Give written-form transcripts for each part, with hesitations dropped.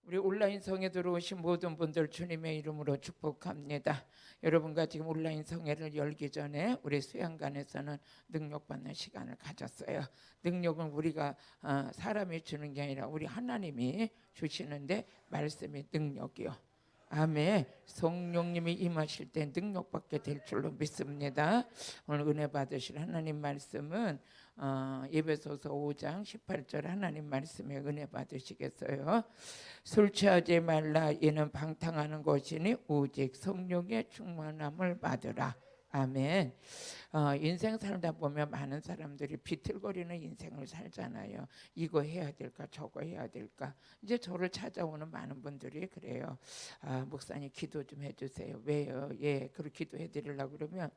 우리 온라인 성에 들어오신 모든 분들 주님의 이름으로 축복합니다. 여러분과 지금 온라인 성회를 열기 전에 우리 수양관에서는 능력받는 시간을 가졌어요. 능력은 우리가 사람이 주는 게 아니라 우리 하나님이 주시는데 말씀이 능력이요. 아멘. 성령님이 임하실 때 능력받게 될 줄로 믿습니다. 오늘 은혜 받으실 하나님 말씀은 에베소서 5장 18절 하나님 말씀에 은혜 받으시겠어요? 술 취하지 말라. 이는 방탕하는 것이니 오직 성령의 충만함을 받으라. 아멘. 인생 살다 보면 많은 사람들이 비틀거리는 인생을 살잖아요. 이거 해야 될까 저거 해야 될까. 이제 저를 찾아오는 많은 분들이 그래요. 목사님 기도 좀 해주세요. 왜요? 예, 그렇게 기도해 드리려고 그러면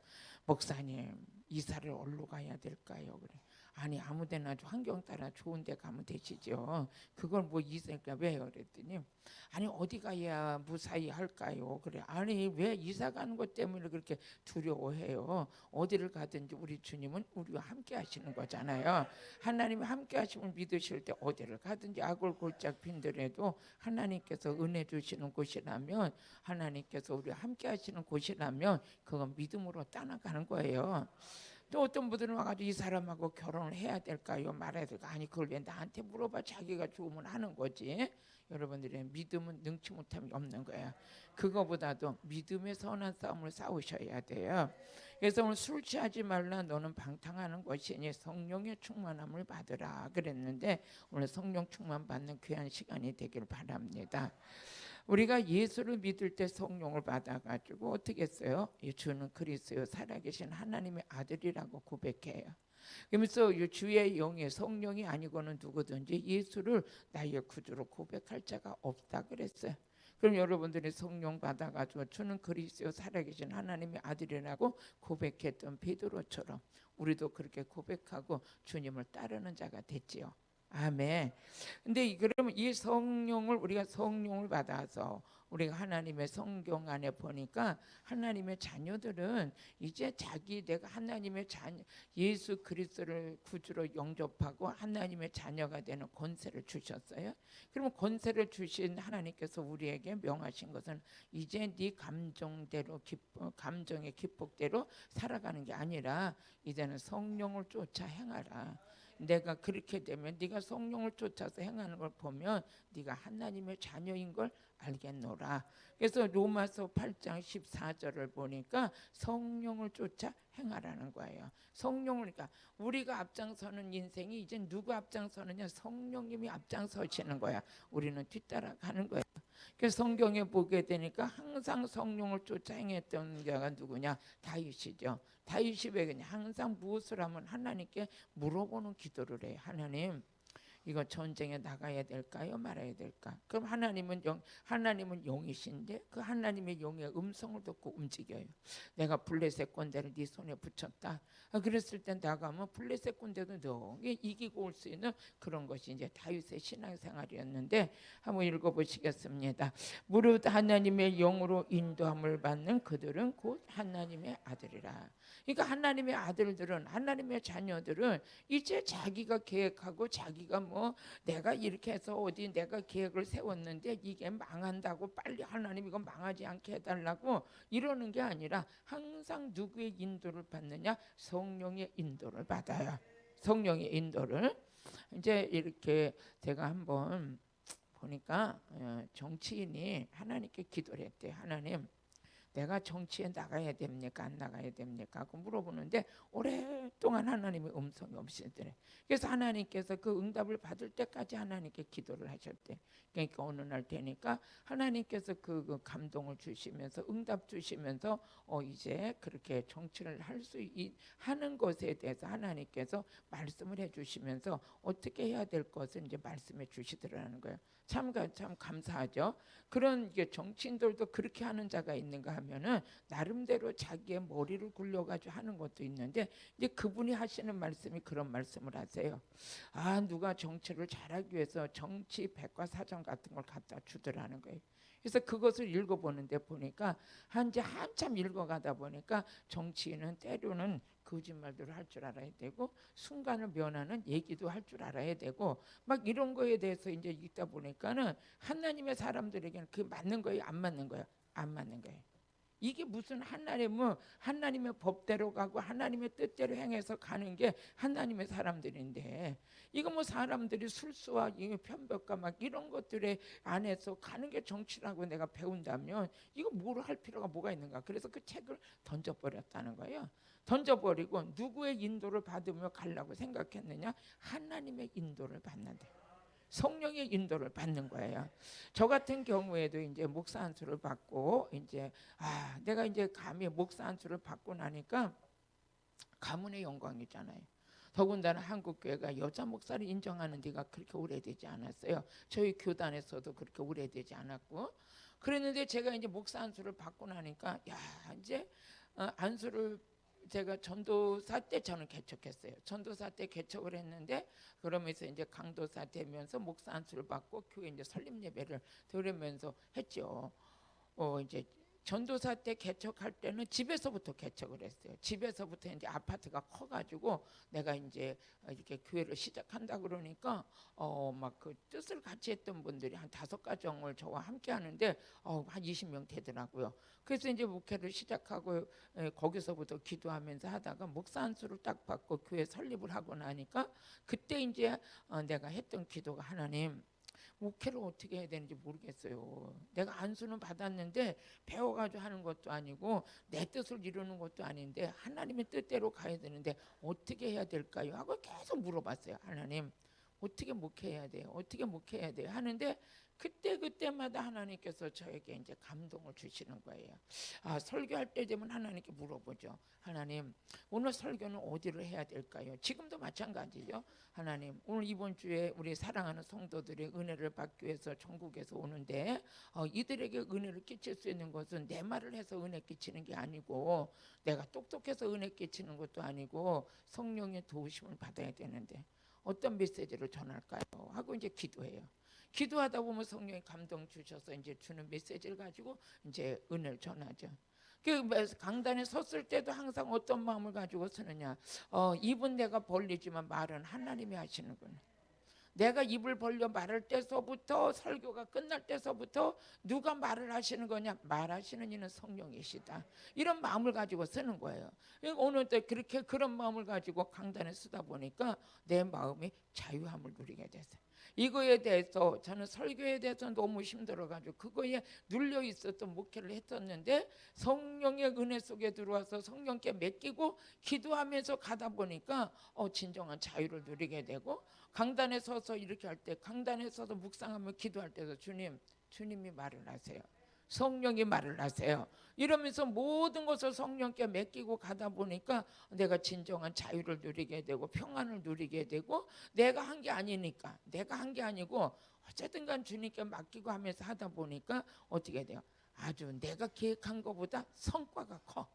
목사님 이사를 어디로 가야 될까요? 그래. 아니 아무데나 환경 따라 좋은 데 가면 되시죠. 그걸 뭐 이사가 왜요? 그랬더니 아니 어디 가야 무사히 할까요? 그래. 아니 왜 이사 가는 것 때문에 그렇게 두려워해요? 어디를 가든지 우리 주님은 우리와 함께 하시는 거잖아요. 하나님이 함께 하심을 믿으실 때 어디를 가든지 악을 골짝 핀들에도 하나님께서 은혜 주시는 곳이라면, 하나님께서 우리와 함께 하시는 곳이라면 그건 믿음으로 따라가는 거예요. 또 어떤 분들은 와가지고 이 사람하고 결혼을 해야 될까요? 말아야 될까? 아니 그걸 왜 나한테 물어봐. 자기가 좋으면 하는 거지. 여러분들의 믿음은 능치 못함이 없는 거예요. 그거보다도 믿음의 선한 싸움을 싸우셔야 돼요. 그래서 오늘 술 취하지 말라. 너는 방탕하는 것이니 성령의 충만함을 받으라 그랬는데, 오늘 성령 충만 받는 귀한 시간이 되길 바랍니다. 우리가 예수를 믿을 때 성령을 받아가지고 어떻게 했어요? 주는 그리스도요 살아계신 하나님의 아들이라고 고백해요. 그러면서 주의 영의 성령이 아니고는 누구든지 예수를 나의 구주로 고백할 자가 없다 그랬어요. 그럼 여러분들이 성령 받아가지고 주는 그리스도 살아계신 하나님의 아들이라고 고백했던 베드로처럼 우리도 그렇게 고백하고 주님을 따르는 자가 됐지요. 아멘. 근데 그러면 이 성령을 우리가 성령을 받아서 우리가 하나님의 성경 안에 보니까 하나님의 자녀들은 이제 내가 하나님의 자녀 예수 그리스도를 구주로 영접하고 하나님의 자녀가 되는 권세를 주셨어요. 그러면 권세를 주신 하나님께서 우리에게 명하신 것은 이제 네 감정대로 감정의 기폭대로 살아가는 게 아니라 이제는 성령을 쫓아 행하라. 내가 그렇게 되면 네가 성령을 쫓아서 행하는 걸 보면 네가 하나님의 자녀인 걸 알겠노라. 그래서 로마서 8장 14절을 보니까 성령을 쫓아 행하라는 거예요. 성령을, 그러니까 우리가 앞장서는 인생이 이제 누가 앞장서느냐? 성령님이 앞장서시는 거야. 우리는 뒤따라가는 거예요. 그래서 성경에 보게 되니까 항상 성령을 쫓아 행했던 자가 누구냐? 다윗이죠. 다윗이 왜 그냥 항상 무엇을 하면 하나님께 물어보는 기도를 해요. 하나님, 이거 전쟁에 나가야 될까요? 말아야 될까? 그럼 하나님은 영이신데 그 하나님의 영의 음성을 듣고 움직여요. 내가 블레셋 군대를 네 손에 붙였다. 그랬을 때 나가면 블레셋 군대도 너 이기고 올 수 있는 그런 것이 이제 다윗의 신앙생활이었는데, 한번 읽어보시겠습니다. 무릇 하나님의 영으로 인도함을 받는 그들은 곧 하나님의 아들이라. 그러니까 하나님의 아들들은, 하나님의 자녀들은 이제 자기가 계획하고 자기가 내가 이렇게 해서 어디 내가 계획을 세웠는데 이게 망한다고 빨리 하나님 이거 망하지 않게 해달라고 이러는 게 아니라 항상 누구의 인도를 받느냐? 성령의 인도를 받아요. 성령의 인도를. 이제 이렇게 제가 한번 보니까 정치인이 하나님께 기도를 했대요. 하나님, 내가 정치에 나가야 됩니까? 안 나가야 됩니까? 하고 물어보는데 오랫동안 하나님의 음성이 없으시더래. 그래서 하나님께서 그 응답을 받을 때까지 하나님께 기도를 하셨대. 그러니까 어느 날 되니까 하나님께서 그 감동을 주시면서 응답 주시면서 이제 그렇게 정치를 하는 것에 대해서 하나님께서 말씀을 해주시면서 어떻게 해야 될 것을 이제 말씀해 주시더라는 거예요. 참 감사하죠. 그런 정치인들도 그렇게 하는 자가 있는가 하면은 나름대로 자기의 머리를 굴려가지고 하는 것도 있는데, 이제 그분이 하시는 말씀이 그런 말씀을 하세요. 누가 정치를 잘하기 위해서 정치 백과사전 같은 걸 갖다 주더라는 거예요. 그래서 그것을 읽어보는데 보니까 한참 읽어가다 보니까 정치인은 때로는 거짓말들을 할 줄 알아야 되고 순간을 면하는 얘기도 할 줄 알아야 되고 막 이런 거에 대해서 이제 읽다 보니까는 하나님의 사람들에게는 그게 맞는 거예요, 안 맞는 거예요? 안 맞는 거예요. 이게 무슨 하나님의 법대로 가고 하나님의 뜻대로 행해서 가는 게 하나님의 사람들인데, 이거 뭐 사람들이 술수와 편벽과 막 이런 것들에 안에서 가는 게 정치라고 내가 배운다면 이거 뭐로 할 필요가 뭐가 있는가. 그래서 그 책을 던져버렸다는 거예요. 던져버리고 누구의 인도를 받으며 가려고 생각했느냐? 하나님의 인도를 받는데, 성령의 인도를 받는 거예요. 저 같은 경우에도 이제 목사 안수를 받고 이제 내가 이제 감히 목사 안수를 받고 나니까 가문의 영광이잖아요. 더군다나 한국 교회가 여자 목사를 인정하는 데가 그렇게 오래되지 않았어요. 저희 교단에서도 그렇게 오래되지 않았고, 그랬는데 제가 이제 목사 안수를 받고 나니까 이제 안수를 제가 전도사 때 저는 개척했어요. 전도사 때 개척을 했는데, 그러면서 이제 강도사 되면서 목사 안수를 받고 교회 이제 설립 예배를 드리면서 했죠. 이제 전도사 때 개척할 때는 집에서부터 개척을 했어요. 집에서부터 이제 아파트가 커가지고 내가 이제 이렇게 교회를 시작한다 그러니까 막 그 뜻을 같이 했던 분들이 한 5가정을 저와 함께 하는데 한 20명 되더라고요. 그래서 이제 목회를 시작하고 거기서부터 기도하면서 하다가 목사 안수를 딱 받고 교회 설립을 하고 나니까 그때 이제 내가 했던 기도가, 하나님, 목회를 어떻게 해야 되는지 모르겠어요. 내가 안수는 받았는데 배워가지고 하는 것도 아니고 내 뜻을 이루는 것도 아닌데 하나님의 뜻대로 가야 되는데 어떻게 해야 될까요? 하고 계속 물어봤어요. 하나님, 어떻게 목회해야 돼요? 어떻게 목회해야 돼요? 하는데 그때마다 하나님께서 저에게 이제 감동을 주시는 거예요. 설교할 때 되면 하나님께 물어보죠. 하나님, 오늘 설교는 어디로 해야 될까요? 지금도 마찬가지죠. 하나님, 오늘 이번 주에 우리 사랑하는 성도들의 은혜를 받기 위해서 전국에서 오는데 이들에게 은혜를 끼칠 수 있는 것은 내 말을 해서 은혜 끼치는 게 아니고 내가 똑똑해서 은혜 끼치는 것도 아니고 성령의 도우심을 받아야 되는데 어떤 메시지를 전할까요? 하고 이제 기도해요. 기도하다 보면 성령이 감동 주셔서 이제 주는 메시지를 가지고 이제 은혜를 전하죠. 그 강단에 섰을 때도 항상 어떤 마음을 가지고 서느냐? 입은 내가 벌리지만 말은 하나님이 하시는구나. 내가 입을 벌려 말할 때서부터 설교가 끝날 때서부터 누가 말을 하시는 거냐? 말하시는 이는 성령이시다. 이런 마음을 가지고 쓰는 거예요. 오늘 때 그렇게 그런 마음을 가지고 강단에 쓰다 보니까 내 마음이 자유함을 누리게 됐어요. 이거에 대해서 저는 설교에 대해서 너무 힘들어가지고 그거에 눌려 있었던 목회를 했었는데 성령의 은혜 속에 들어와서 성령께 맡기고 기도하면서 가다 보니까 진정한 자유를 누리게 되고, 강단에 서서 이렇게 할 때, 강단에 서서 묵상하며 기도할 때도 주님이 말을 하세요. 성령이 말을 하세요. 이러면서 모든 것을 성령께 맡기고 가다 보니까 내가 진정한 자유를 누리게 되고 평안을 누리게 되고, 내가 한 게 아니니까, 내가 한 게 아니고 어쨌든 간 주님께 맡기고 하면서 하다 보니까 어떻게 돼요? 아주 내가 계획한 것보다 성과가 커.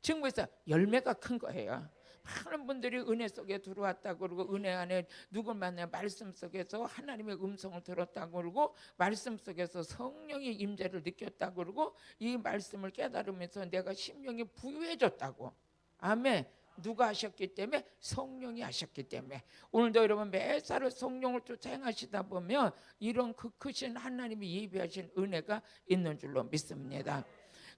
증거에서 열매가 큰 거예요. 많은 분들이 은혜 속에 들어왔다고 그러고 은혜 안에 누굴 만나 말씀 속에서 하나님의 음성을 들었다고 그러고 말씀 속에서 성령의 임재를 느꼈다고 그러고 이 말씀을 깨달으면서 내가 심령이 부유해졌다고. 아멘. 누가 하셨기 때문에? 성령이 하셨기 때문에. 오늘도 여러분 매사를 성령을 쫓아 행하시다 보면 이런 그 크신 하나님이 예비하신 은혜가 있는 줄로 믿습니다.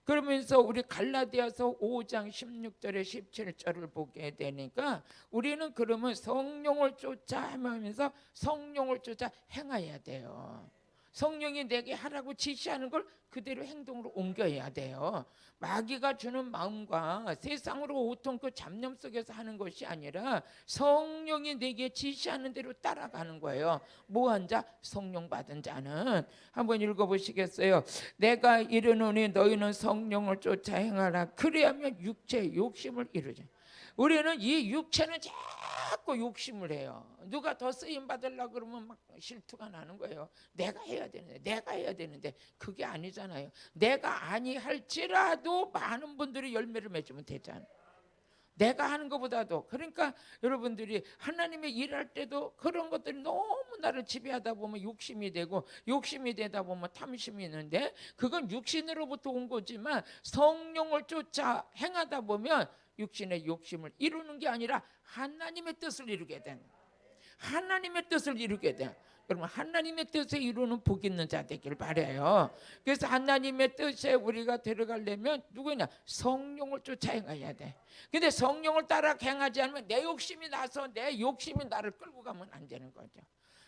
그러면서 우리 갈라디아서 5장 16절에 17절을 보게 되니까 우리는 그러면 성령을 쫓아 행하면서 성령을 쫓아 행해야 돼요. 성령이 내게 하라고 지시하는 걸 그대로 행동으로 옮겨야 돼요. 마귀가 주는 마음과 세상으로 오통 그 잡념 속에서 하는 것이 아니라 성령이 내게 지시하는 대로 따라가는 거예요. 뭐한 자? 성령 받은 자는. 한번 읽어보시겠어요? 내가 이르노니 너희는 성령을 쫓아 행하라. 그리하면 육체의 욕심을 이루자. 우리는 이 육체는 자꾸 욕심을 해요. 누가 더 쓰임 받으려고 그러면 막 실투가 나는 거예요. 내가 해야 되는데 그게 아니잖아요. 내가 아니할지라도 많은 분들이 열매를 맺으면 되잖아요. 내가 하는 것보다도. 그러니까 여러분들이 하나님의 일할 때도 그런 것들이 너무 나를 지배하다 보면 욕심이 되고, 욕심이 되다 보면 탐심이 있는데 그건 육신으로부터 온 거지만 성령을 쫓아 행하다 보면 육신의 욕심을 이루는 게 아니라 하나님의 뜻을 이루게 된, 하나님의 뜻을 이루게 된. 여러분, 하나님의 뜻을 이루는 복 있는 자 되길 바라요. 그래서 하나님의 뜻에 우리가 들어가려면 누구냐? 성령을 쫓아 행해야 돼. 근데 성령을 따라 행하지 않으면 내 욕심이 나서 내 욕심이 나를 끌고 가면 안 되는 거죠.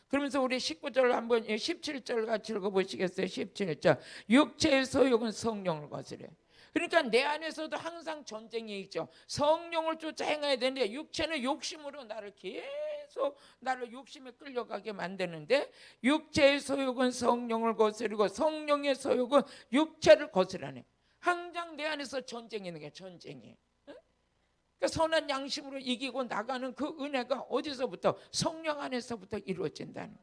그러면서 우리 19절 한번 17절 같이 읽어보시겠어요? 17절. 육체의 소욕은 성령을 거스려. 그러니까 내 안에서도 항상 전쟁이 있죠. 성령을 쫓아 행해야 되는데 육체는 욕심으로 나를 계속 나를 욕심에 끌려가게 만드는데, 육체의 소욕은 성령을 거스르고 성령의 소욕은 육체를 거스르네. 항상 내 안에서 전쟁이 있는 게 전쟁이. 그러니까 선한 양심으로 이기고 나가는 그 은혜가 어디서부터? 성령 안에서부터 이루어진다는.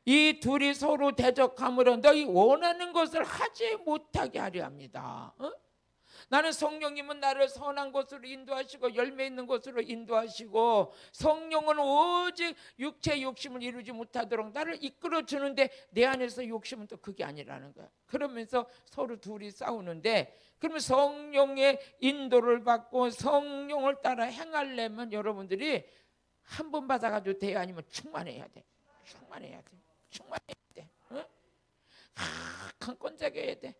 이 둘이 서로 대적함으로 너희 원하는 것을 하지 못하게 하려 합니다. 나는 성령님은 나를 선한 곳으로 인도하시고 열매 있는 곳으로 인도하시고, 성령은 오직 육체의 욕심을 이루지 못하도록 나를 이끌어 주는데 내 안에서 욕심은 또 그게 아니라는 거야. 그러면서 서로 둘이 싸우는데, 그러면 성령의 인도를 받고 성령을 따라 행하려면 여러분들이 한 번 받아가지고 돼야, 아니면 충만해야 돼. 충만해야 돼. 충만해야 돼. 한 끈적여야 돼.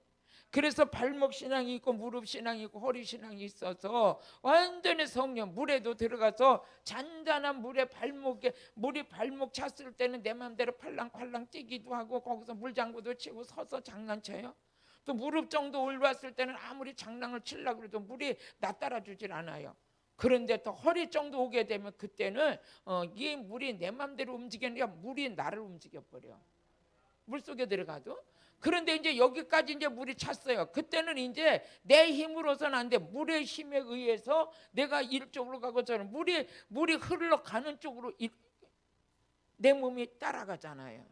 그래서 발목 신앙이 있고 무릎 신앙이 있고 허리 신앙이 있어서 완전히 성령, 물에도 들어가서 잔잔한 물에 물이 발목 찼을 때는 내 마음대로 팔랑팔랑 뛰기도 하고 거기서 물장구도 치고 서서 장난쳐요. 또 무릎 정도 올라왔을 때는 아무리 장난을 치려고 해도 물이 나 따라주질 않아요. 그런데 또 허리 정도 오게 되면 그때는 이 물이 내 마음대로 움직이는 게 아니라 물이 나를 움직여버려. 물속에 들어가도. 그런데 이제 여기까지 이제 물이 찼어요. 그때는 이제 내 힘으로서는 안 돼. 물의 힘에 의해서 내가 이쪽으로 가고 저는 물이 흘러가는 쪽으로 내 몸이 따라가잖아요.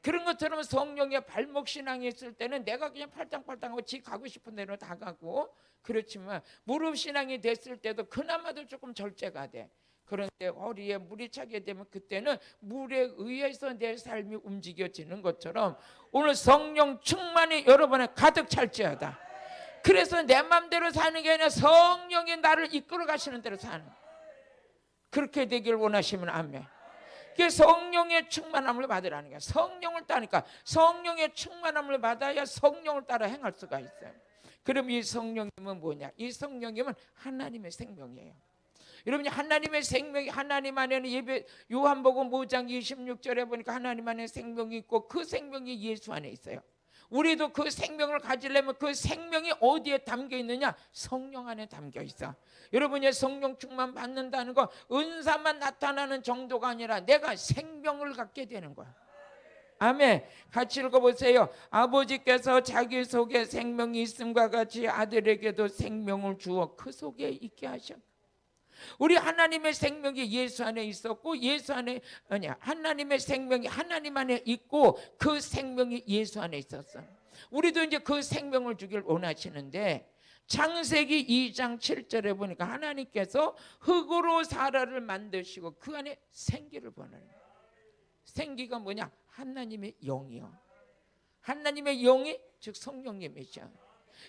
그런 것처럼 성령의 발목 신앙이 있을 때는 내가 그냥 팔짱팔짱하고 지 가고 싶은 대로 다 가고, 그렇지만 무릎 신앙이 됐을 때도 그나마도 조금 절제가 돼. 그런데 허리에 물이 차게 되면 그때는 물에 의해서 내 삶이 움직여지는 것처럼 오늘 성령 충만이 여러분에 가득 찰지어다. 그래서 내 맘대로 사는 게 아니라 성령이 나를 이끌어 가시는 대로 사는, 그렇게 되길 원하시면 아멘. 그게 성령의 충만함을 받으라는 거야. 성령을 따니까 성령의 충만함을 받아야 성령을 따라 행할 수가 있어요. 그럼 이 성령님은 뭐냐? 이 성령님은 하나님의 생명이에요. 여러분이 하나님의 생명이, 하나님 안에는 요한복음 5장 26절에 보니까 하나님 안에 생명이 있고 그 생명이 예수 안에 있어요. 우리도 그 생명을 가지려면 그 생명이 어디에 담겨 있느냐? 성령 안에 담겨 있어. 여러분이 성령 충만 받는다는 거 은사만 나타나는 정도가 아니라 내가 생명을 갖게 되는 거야. 아멘. 같이 읽어보세요. 아버지께서 자기 속에 생명이 있음과 같이 아들에게도 생명을 주어 그 속에 있게 하셔. 우리 하나님의 생명이 예수 안에 있었고, 예수 안에 하나님의 생명이 하나님 안에 있고 그 생명이 예수 안에 있었어. 우리도 이제 그 생명을 주길 원하시는데, 창세기 2장 7절에 보니까 하나님께서 흙으로 사람을 만드시고 그 안에 생기를 보내는 거예요. 생기가 뭐냐? 하나님의 영이요. 하나님의 영이 즉 성령님이죠.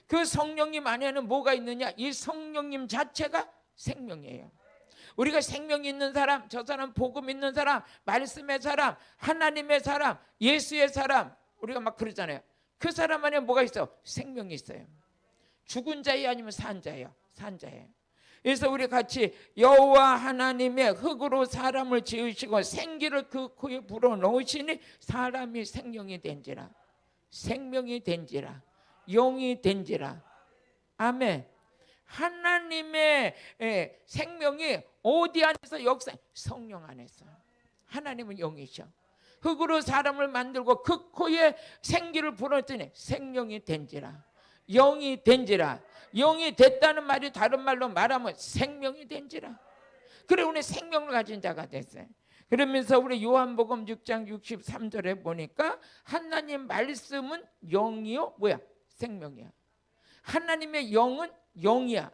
그 성령님 안에는 뭐가 있느냐? 이 성령님 자체가 생명이에요. 우리가 생명이 있는 사람, 저 사람 복음 있는 사람, 말씀의 사람, 하나님의 사람, 예수의 사람, 우리가 막 그러잖아요. 그 사람 안에 뭐가 있어? 생명이 있어요. 죽은 자예요, 아니면 산 자예요? 산 자예요. 그래서 우리 같이 여호와 하나님의 흙으로 사람을 지으시고 생기를 그 코에 불어넣으시니 사람이 생명이 된지라, 생명이 된지라, 영이 된지라. 아멘. 하나님의 생명이 어디 안에서 역사? 성령 안에서. 하나님은 영이셔. 흙으로 사람을 만들고 그 코에 생기를 불어넣더니 생명이 된지라, 영이 된지라. 영이 됐다는 말이 다른 말로 말하면 생명이 된지라. 그래, 우리 생명을 가진 자가 됐어요. 그러면서 우리 요한복음 6장 63절에 보니까 하나님 말씀은 영이요, 뭐야? 생명이야. 하나님의 영은 영이야,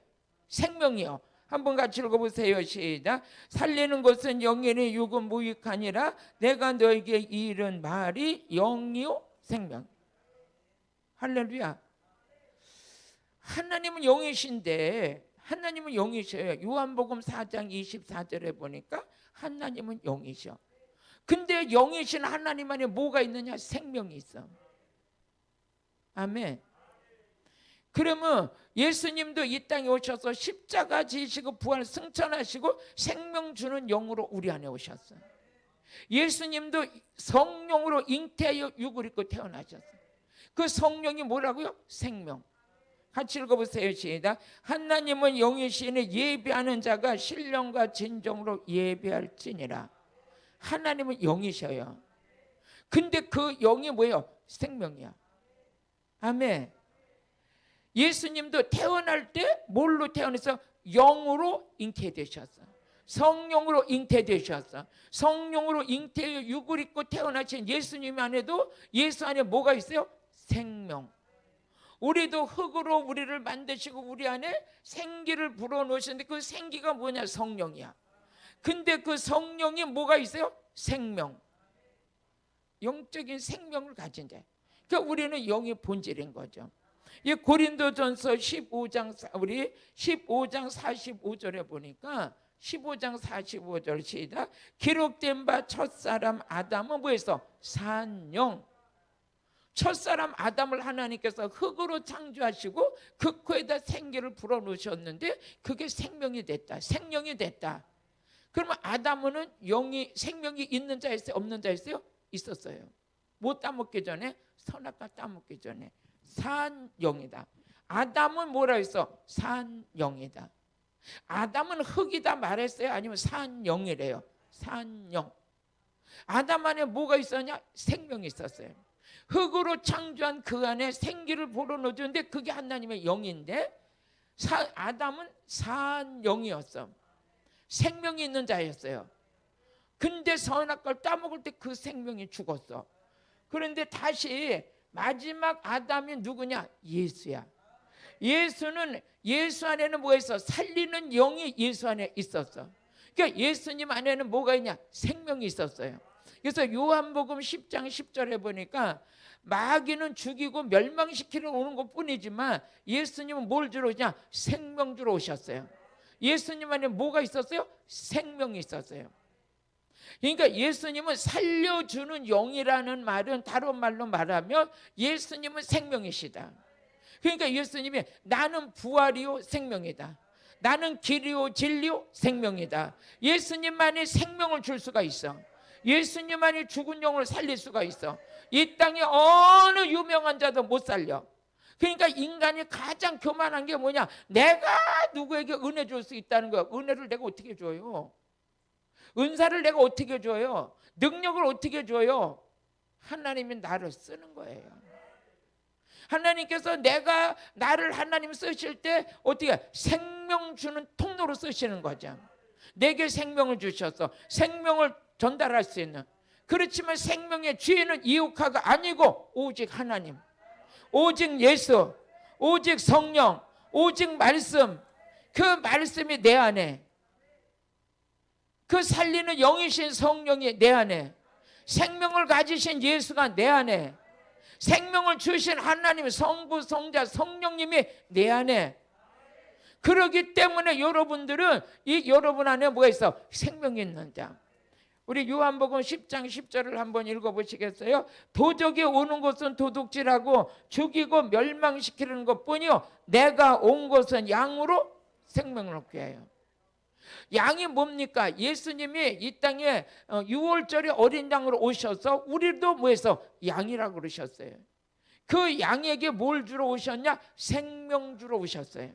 생명이요. 한번 같이 읽어보세요. 시작. 살리는 것은 영이니 육은 무익하니라. 내가 너에게 이른 말이 영이요 생명. 할렐루야. 하나님은 영이신데 하나님은 영이셔요. 요한복음 4장 24절에 보니까 하나님은 영이셔. 근데 영이신 하나님 안에 뭐가 있느냐? 생명이 있어. 아멘. 그러면 예수님도 이 땅에 오셔서 십자가 지시고 부활 승천하시고 생명 주는 영으로 우리 안에 오셨어요. 예수님도 성령으로 잉태하여 육을 입고 태어나셨어요. 그 성령이 뭐라고요? 생명. 같이 읽어보세요. 시작. 하나님은 영이시니 예배하는 자가 신령과 진정으로 예배할지니라. 하나님은 영이셔요. 근데 그 영이 뭐예요? 생명이야. 아멘. 예수님도 태어날 때 뭘로 태어나서 영으로 잉태되셨어. 성령으로 잉태되셨어. 성령으로 잉태하여 육을 입고 태어나신 예수님 안에도 예수 안에 뭐가 있어요? 생명. 우리도 흙으로 우리를 만드시고 우리 안에 생기를 불어넣으셨는데 그 생기가 뭐냐? 성령이야. 근데 그 성령이 뭐가 있어요? 생명. 영적인 생명을 가진 자. 그러니까 우리는 영의 본질인 거죠. 이 고린도전서 15장 우리 15장 45절에 보니까 15장 45절 시작. 기록된 바 첫사람 아담은 뭐였어? 산영. 첫사람 아담을 하나님께서 흙으로 창조하시고 그 코에다 생기를 불어넣으셨는데 그게 생명이 됐다. 생명이 됐다. 그러면 아담은 영이 생명이 있는 자였어요? 없는 자였어요? 있었어요. 뭐 따먹기 전에? 선악과 따먹기 전에 산영이다. 아담은 뭐라 했어? 산영이다. 아담은 흙이다 말했어요? 아니면 산영이래요? 산영. 아담 안에 뭐가 있었냐? 생명이 있었어요. 흙으로 창조한 그 안에 생기를 불어넣었는데 그게 하나님의 영인데 아담은 산영이었어. 생명이 있는 자였어요. 근데 선악과를 따먹을 때 그 생명이 죽었어. 그런데 다시 마지막 아담이 누구냐? 예수야. 예수는 예수 안에는 뭐가 있어? 살리는 영이 예수 안에 있었어. 그러니까 예수님 안에는 뭐가 있냐? 생명이 있었어요. 그래서 요한복음 10장 10절에 보니까 마귀는 죽이고 멸망시키러 오는 것뿐이지만 예수님은 뭘 주러 오냐? 생명 주러 오셨어요. 예수님 안에 뭐가 있었어요? 생명이 있었어요. 그러니까 예수님은 살려주는 영이라는 말은 다른 말로 말하면 예수님은 생명이시다. 그러니까 예수님이 나는 부활이요 생명이다. 나는 길이요 진리요 생명이다. 예수님만이 생명을 줄 수가 있어. 예수님만이 죽은 영을 살릴 수가 있어. 이 땅에 어느 유명한 자도 못 살려. 그러니까 인간이 가장 교만한 게 뭐냐? 내가 누구에게 은혜 줄 수 있다는 거야. 은혜를 내가 어떻게 줘요? 은사를 내가 어떻게 줘요? 능력을 어떻게 줘요? 하나님이 나를 쓰는 거예요. 하나님께서 내가 나를 하나님 쓰실 때 어떻게 생명 주는 통로로 쓰시는 거죠. 내게 생명을 주셔서 생명을 전달할 수 있는. 그렇지만 생명의 주인은 이웃카가 아니고 오직 하나님, 오직 예수, 오직 성령, 오직 말씀. 그 말씀이 내 안에, 그 살리는 영이신 성령이 내 안에, 생명을 가지신 예수가 내 안에, 생명을 주신 하나님 성부 성자 성령님이 내 안에. 그러기 때문에 여러분들은 이 여러분 안에 뭐가 있어? 생명이 있는 자. 우리 요한복음 10장 10절을 한번 읽어보시겠어요? 도적이 오는 것은 도둑질하고 죽이고 멸망시키는 것뿐이요 내가 온 것은 양으로 생명을 얻게 해요. 양이 뭡니까? 예수님이 이 땅에 6월절에 어린 양으로 오셔서 우리도 뭐해서 양이라고 그러셨어요. 그 양에게 뭘 주러 오셨냐? 생명 주러 오셨어요.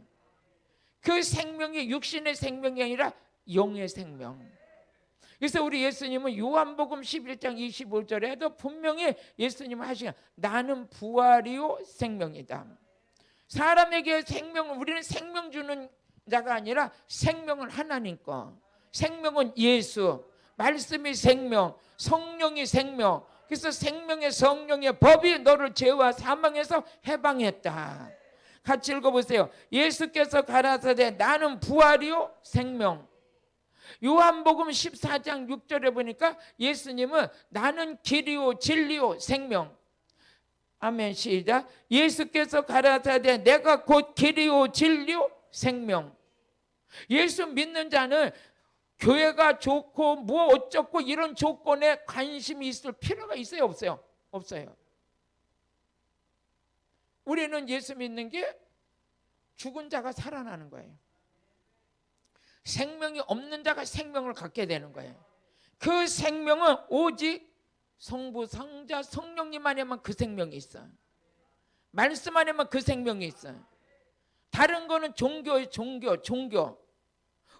그 생명이 육신의 생명이 아니라 영의 생명. 그래서 우리 예수님은 요한복음 11장 25절에도 분명히 예수님은 하시냐? 나는 부활이요 생명이다. 사람에게 생명을, 우리는 생명 주는 자가 아니라 생명은 하나님 거. 생명은 예수, 말씀이 생명, 성령이 생명. 그래서 생명의 성령의 법이 너를 죄와 사망에서 해방했다. 같이 읽어보세요. 예수께서 가라사대 나는 부활이요 생명. 요한복음 14장 6절에 보니까 예수님은 나는 길이요 진리요 생명. 아멘. 시작. 예수께서 가라사대 내가 곧 길이요 진리요 생명. 예수 믿는 자는 교회가 좋고 뭐 어쩌고 이런 조건에 관심이 있을 필요가 있어요, 없어요? 없어요. 우리는 예수 믿는 게 죽은 자가 살아나는 거예요. 생명이 없는 자가 생명을 갖게 되는 거예요. 그 생명은 오직 성부, 성자, 성령님 안에만 그 생명이 있어. 말씀 안에만 그 생명이 있어. 다른 거는 종교예요. 종교.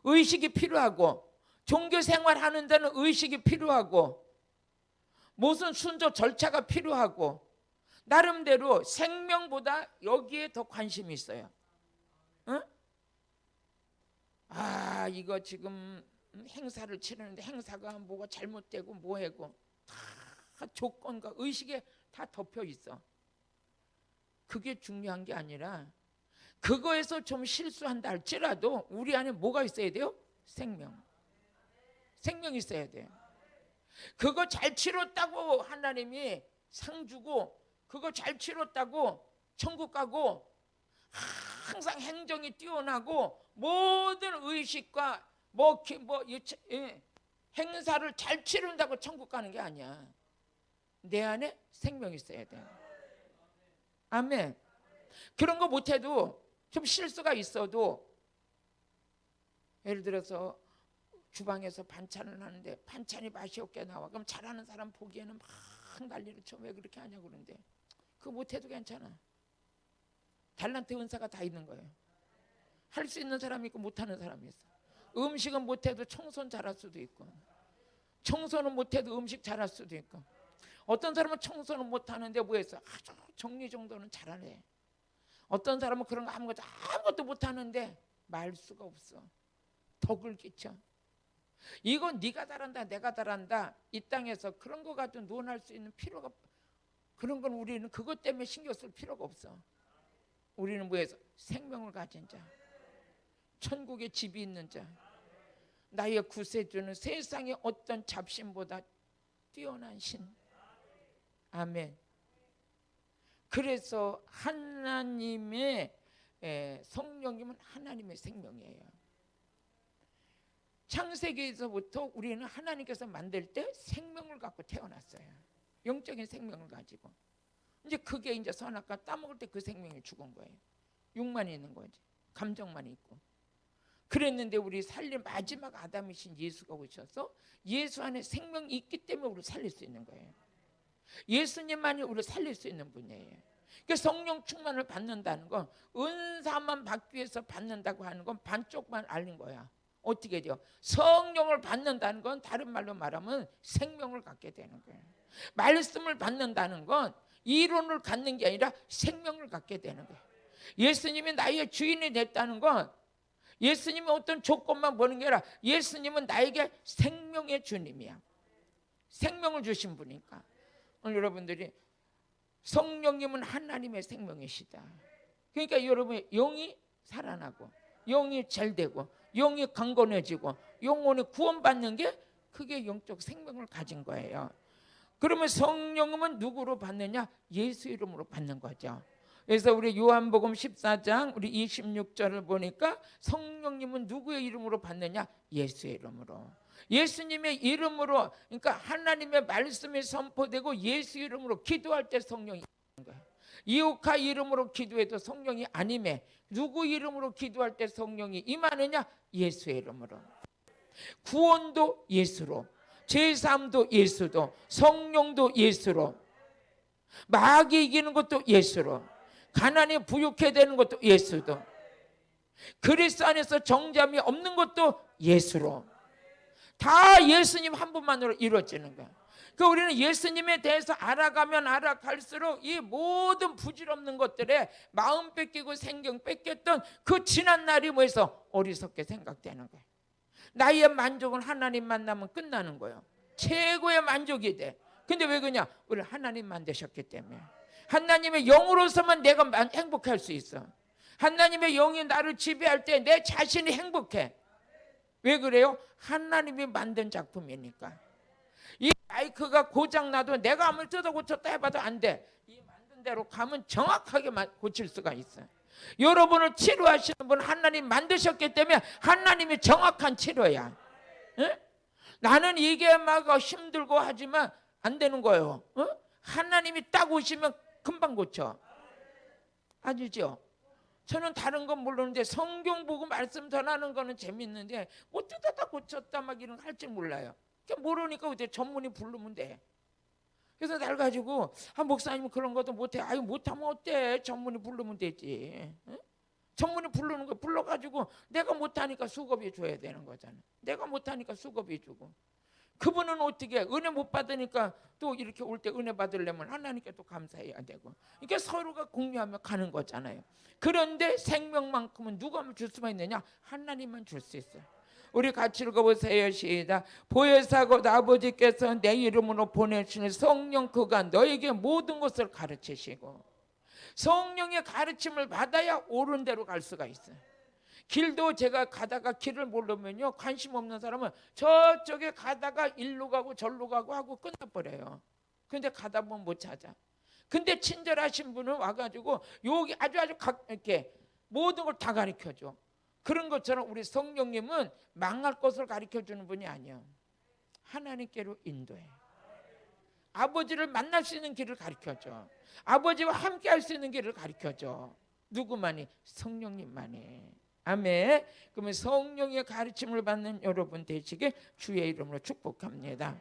의식이 필요하고, 종교 생활하는 데는 의식이 필요하고, 무슨 순서 절차가 필요하고, 나름대로 생명보다 여기에 더 관심이 있어요. 응? 아, 이거 지금 행사를 치르는데 행사가 뭐가 잘못되고 뭐하고 다 조건과 의식에 다 덮여 있어. 그게 중요한 게 아니라 그거에서 좀 실수한다 할지라도 우리 안에 뭐가 있어야 돼요? 생명. 생명이 있어야 돼요. 그거 잘 치렀다고 하나님이 상 주고, 그거 잘 치렀다고 천국 가고, 항상 행정이 뛰어나고 모든 의식과 행사를 잘 치른다고 천국 가는 게 아니야. 내 안에 생명이 있어야 돼. 아멘. 그런 거 못해도 좀 실수가 있어도, 예를 들어서 주방에서 반찬을 하는데 반찬이 맛이 없게 나와. 그럼 잘하는 사람 보기에는 막 난리를 쳐. 왜 그렇게 하냐고 그러는데 그거 못해도 괜찮아. 달란트 은사가 다 있는 거예요. 할 수 있는 사람이 있고 못하는 사람이 있어. 음식은 못해도 청소는 잘할 수도 있고, 청소는 못해도 음식 잘할 수도 있고, 어떤 사람은 청소는 못하는데 뭐 했어? 아주 정리 정도는 잘하네. 어떤 사람은 그런 거 아무것도 못하는데 말 수가 없어. 덕을 끼쳐. 이건 네가 잘한다 내가 잘한다 이 땅에서 그런 거 가지고 논할 수 있는 필요가, 그런 건 우리는 그것 때문에 신경 쓸 필요가 없어. 우리는 뭐해서? 생명을 가진 자, 천국에 집이 있는 자, 나의 구세주는 세상의 어떤 잡신보다 뛰어난 신. 아멘. 그래서 하나님의 성령님은 하나님의 생명이에요. 창세기에서부터 우리는 하나님께서 만들 때 생명을 갖고 태어났어요. 영적인 생명을 가지고. 이제 그게 이제 선악과 따먹을 때 그 생명이 죽은 거예요. 육만 있는 거지. 감정만 있고. 그랬는데 우리 살릴 마지막 아담이신 예수가 오셔서 예수 안에 생명이 있기 때문에 우리를 살릴 수 있는 거예요. 예수님만이 우리를 살릴 수 있는 분이에요. 그러니까 성령 충만을 받는다는 건, 은사만 받기 위해서 받는다고 하는 건 반쪽만 알린 거야. 어떻게 돼요? 성령을 받는다는 건 다른 말로 말하면 생명을 갖게 되는 거예요. 말씀을 받는다는 건 이론을 갖는 게 아니라 생명을 갖게 되는 거예요. 예수님이 나의 주인이 됐다는 건 예수님이 어떤 조건만 보는 게 아니라 예수님은 나에게 생명의 주님이야. 생명을 주신 분이니까. 오늘 여러분들이 성령님은 하나님의 생명이시다. 그러니까 여러분의 영이 살아나고, 영이 잘되고, 영이 강건해지고, 영혼이 구원받는 게 그게 영적 생명을 가진 거예요. 그러면 성령은 누구로 받느냐? 예수 이름으로 받는 거죠. 그래서 우리 요한복음 14장 우리 26절을 보니까 성령님은 누구의 이름으로 받느냐? 예수의 이름으로. 예수님의 이름으로, 그러니까 하나님의 말씀이 선포되고 예수 이름으로 기도할 때 성령이 있는 거예요. 이오카 이름으로 기도해도 성령이 안 임해. 누구 이름으로 기도할 때 성령이 임하느냐? 예수의 이름으로. 구원도 예수로, 제사함도 예수도, 성령도 예수로, 마귀 이기는 것도 예수로, 가난이 부유케 되는 것도 예수도, 그리스도 안에서 정잠이 없는 것도 예수로, 다 예수님 한 분만으로 이루어지는 거야. 그러니까 우리는 예수님에 대해서 알아가면 알아갈수록 이 모든 부질없는 것들에 마음 뺏기고 생경 뺏겼던 그 지난 날이 뭐해서 어리석게 생각되는 거예요. 나의 만족은 하나님 만나면 끝나는 거예요. 최고의 만족이 돼. 근데 왜 그러냐? 우리 하나님 만드셨기 때문에. 하나님의 영으로서만 내가 행복할 수 있어. 하나님의 영이 나를 지배할 때 내 자신이 행복해. 왜 그래요? 하나님이 만든 작품이니까. 이 마이크가 고장나도 내가 아무리 뜯어 고쳤다 해봐도 안 돼. 이 만든 대로 가면 정확하게 고칠 수가 있어. 여러분을 치료하시는 분 하나님 만드셨기 때문에 하나님이 정확한 치료야. 예? 나는 이게 막 힘들고 하지만 안 되는 거예요. 하나님이 딱 오시면 금방 고쳐. 아니죠? 저는 다른 건 모르는데 성경 보고 말씀 전하는 거는 재밌는데 어쩌다 다 고쳤다 막 이런 거 할 줄 몰라요. 모르니까 어때? 전문의 부르면 돼. 그래서 날 가지고 목사님 그런 것도 못해. 아유 못하면 어때? 전문의 부르면 되지. 응? 전문의 부르는 거 불러가지고 내가 못하니까 수고비 줘야 되는 거잖아. 내가 못하니까 수고비 주고. 그분은 어떻게 은혜 못 받으니까 또 이렇게 올 때 은혜 받으려면 하나님께 또 감사해야 되고. 그러니까 서로가 공유하며 가는 거잖아요. 그런데 생명만큼은 누가 줄 수만 있느냐? 하나님만 줄 수 있어요. 우리 같이 읽어보세요. 시작. 보혜사 곧 아버지께서 내 이름으로 보내시는 성령 그가 너에게 모든 것을 가르치시고, 성령의 가르침을 받아야 옳은 대로 갈 수가 있어요. 길도 제가 가다가 길을 모르면요, 관심 없는 사람은 저쪽에 가다가 일로 가고 절로 가고 하고 끝나버려요. 근데 가다 보면 못 찾아. 근데 친절하신 분은 와가지고 여기 아주 이렇게 모든 걸 다 가르쳐줘. 그런 것처럼 우리 성령님은 망할 것을 가르쳐주는 분이 아니에요. 하나님께로 인도해. 아버지를 만날 수 있는 길을 가르쳐줘. 아버지와 함께 할 수 있는 길을 가르쳐줘. 누구만이? 성령님만이. 아멘. 그러면 성령의 가르침을 받는 여러분 되시길 주의 이름으로 축복합니다.